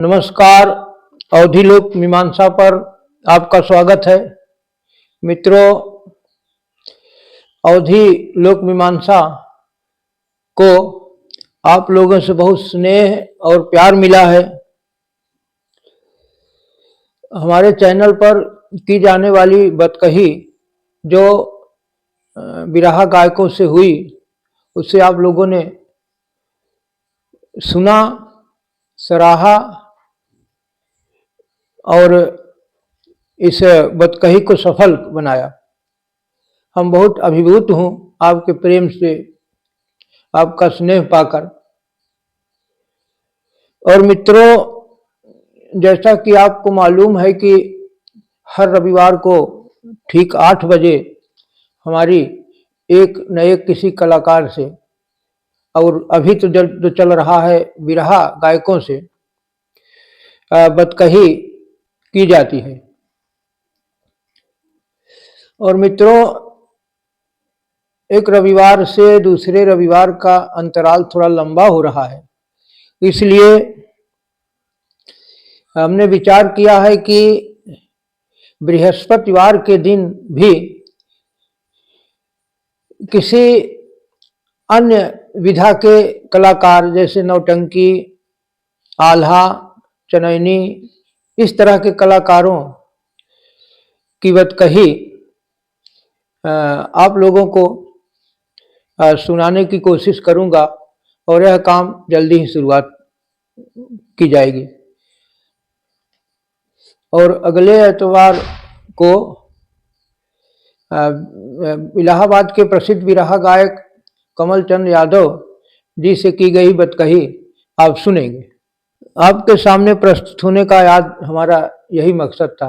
नमस्कार। अवधि लोक मीमांसा पर आपका स्वागत है। मित्रों, अवधि लोक मीमांसा को आप लोगों से बहुत स्नेह और प्यार मिला है। हमारे चैनल पर की जाने वाली बतकही जो बिरहा गायकों से हुई, उससे आप लोगों ने सुना, सराहा और इस बतकही को सफल बनाया। हम बहुत अभिभूत हूँ आपके प्रेम से, आपका स्नेह पाकर। और मित्रों, जैसा कि आपको मालूम है कि हर रविवार को ठीक 8 बजे हमारी एक न एक किसी कलाकार से, और अभी तो जो चल रहा है बिरहा गायकों से, बतकही की जाती है। और मित्रों, एक रविवार से दूसरे रविवार का अंतराल थोड़ा लंबा हो रहा है, इसलिए हमने विचार किया है कि बृहस्पतिवार के दिन भी किसी अन्य विधा के कलाकार, जैसे नौटंकी, आल्हा, चनैनी, इस तरह के कलाकारों की बतकही आप लोगों को सुनाने की कोशिश करूंगा, और यह काम जल्दी ही शुरुआत की जाएगी। और अगले एतवार को इलाहाबाद के प्रसिद्ध बिरहा गायक कमल चंद यादव जी से की गई बतकही आप सुनेंगे। आपके सामने प्रस्तुत होने का याद हमारा यही मकसद था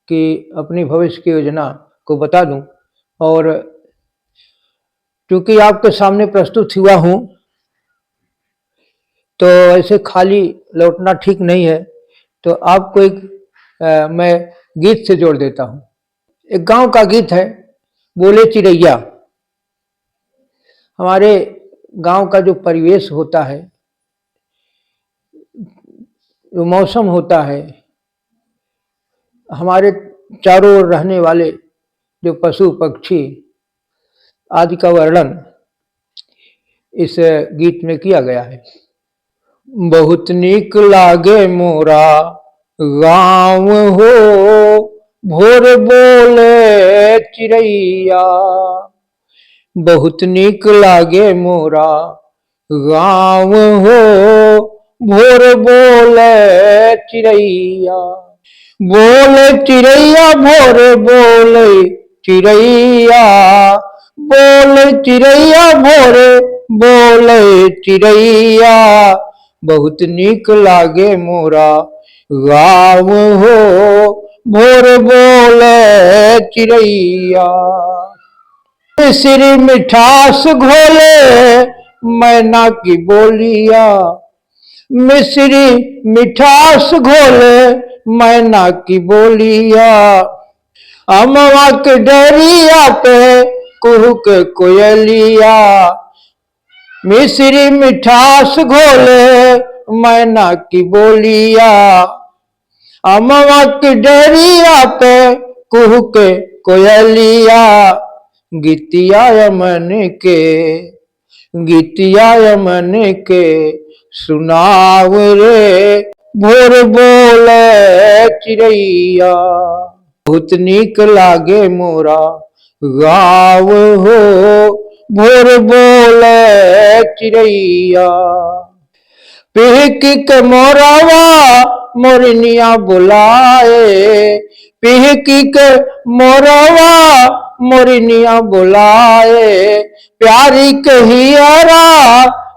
कि अपनी भविष्य की योजना को बता दूं, और क्योंकि आपके सामने प्रस्तुत हुआ हूं तो ऐसे खाली लौटना ठीक नहीं है, तो आपको एक मैं गीत से जोड़ देता हूं। एक गांव का गीत है, बोले चिड़ैया। हमारे गांव का जो परिवेश होता है, जो मौसम होता है, हमारे चारों ओर रहने वाले जो पशु पक्षी आदि का वर्णन इस गीत में किया गया है। बहुत नीक लागे मोरा गाँव हो, भोर बोले चिड़ैया। बहुत नीक लागे मोरा गाँव हो, भोर बोले चिड़ैया। बोले चिड़ैया भोर बोले चिड़ैया, बोले चिड़ैया भोर बोले चिड़ैया। बहुत नीक लागे मोरा गाँव हो, भोर बोले चिड़ैया। मिश्री मिठास घोले मैना की बोलिया, मिश्री मिठास घोले मैना की बोलिया। अमवा के डरिया पे कुहू के कोयलिया, मिश्री मिठास घोले मैना की बोलिया। अमवा की डरिया पे कुहू के कोयलिया। गीतिया यमन के, गीतिया यमन के सुनाव रे, भोर बोले चिड़ैया। बहुत नीक लागे मोरा गाँव हो, भोर बोले चिड़ैया। पिहक के मोरवा मोरनिया बुलाए, पिहक के मोरवा मोरनिया बुलाए। प्यारी कहियारा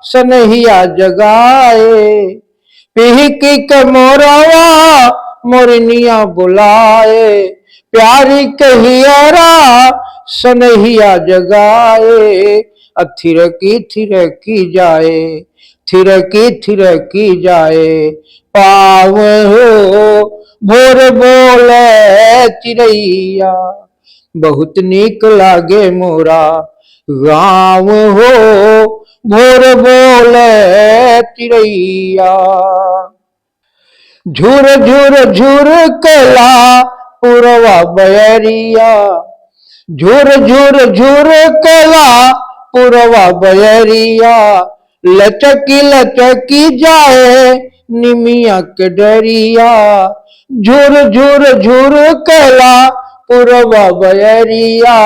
सनहिया जगाए, पिहक के मोरवा मोरनिया बुलाए। प्यारी कहियारा सनहिया जगाए। थिरकी थिरकी जाए, थिरकी थिरकी जाए पाव हो, भोर बोले चिड़ैया। बहुत नीक लागे मोरा गाँव हो, भोर बोले चिड़ैया। झुर झुर झुर कला पुरवा बयरिया, झुर झुर झुर कला पुरवा बयरिया, लचकी लचकी जाए निमिया के डरिया, झुर झुर झुर कला पुरवा बयरिया,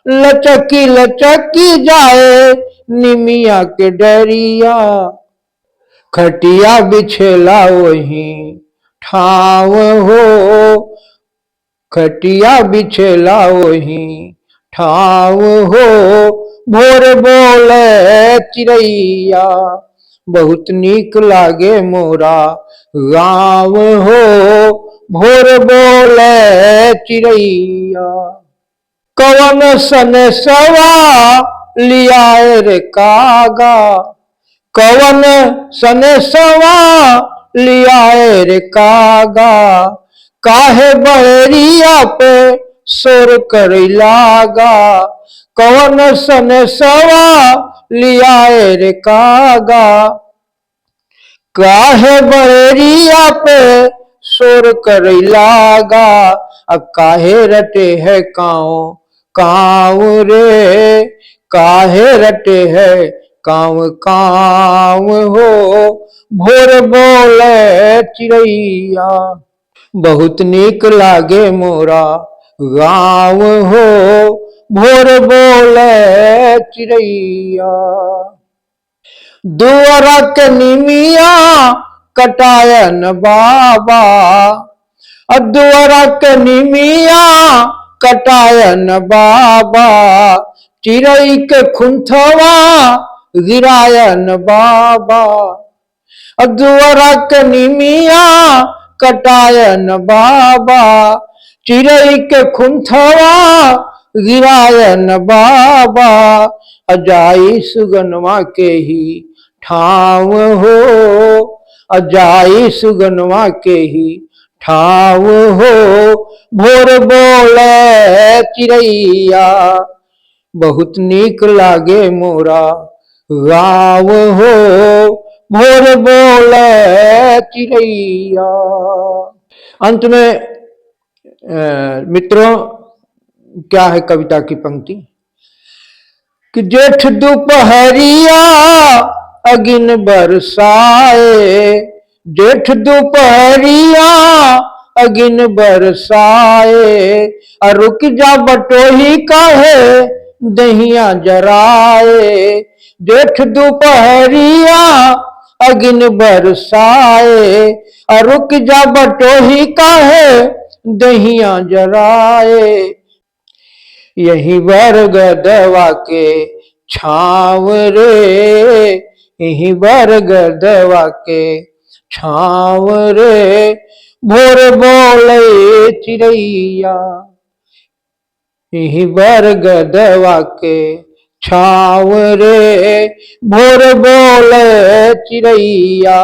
लचकी लचकी जाए निमिया के डरिया, खटिया बिछेला वही ठाव हो, खटिया बिछेला वही ठाव हो, भोर बोले चिड़ैया, बहुत नीक लागे मोरा गाँव हो, भोर बोले चिड़ैया, कवन सन सवा लियाए रे कागा, कवन सन सवा लियाए रे कागा, काहे बहरिया पे सोर कर लागा, कवन सन सवा लियाए रे कागा, काहे बहरिया पे सोर कर लागा, अब काहे रटे है काँव काँव रे, काहे रटे है काँव काँव हो, भोर बोले चिड़ैया, बहुत नीक लागे मोरा गाँव हो, भोर बोले चिड़ैया, दुआरा के निमिया कटायन बाबा, दुआरा के निमिया कटायन बाबा, चिड़ै के खुंथवा गिरायन बाबा, दुआरा के निमिया कटायन बाबा, चिड़ै के खुंथवा गिरायन बाबा, अजाई सुगनवा के ही ठाव हो, अजाई सुगनवा के ही ठाव हो, भोर बोले चिड़ैया, बहुत नीक लागे मोरा गाँव हो, भोर बोले चिड़ैया। अंत में मित्रों क्या है कविता की पंक्ति कि जेठ दोपहरिया अगिन बरसाए, जेठ दोपहरिया अगिन बरसाए, रुक जा बटोही काहे दहिया जराए, जेठ दोपहरिया अगिन बरसाए, रुक जा बटोही काहे दहिया जराए, यही बरगदवा के छाव रे, यही बरगदवा के छाव रे, भोर बोले चिड़ैया, यही बरगदवा के छाव रे, भोर बोले चिड़ैया,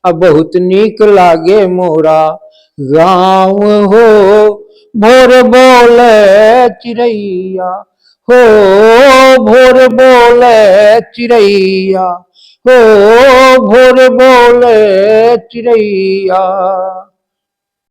अब बहुत नीक लागे मोरा गाँव हो, भोर बोले चिड़ैया हो, भोर बोले चिड़ैया हो, भोर बोले चिड़ैया।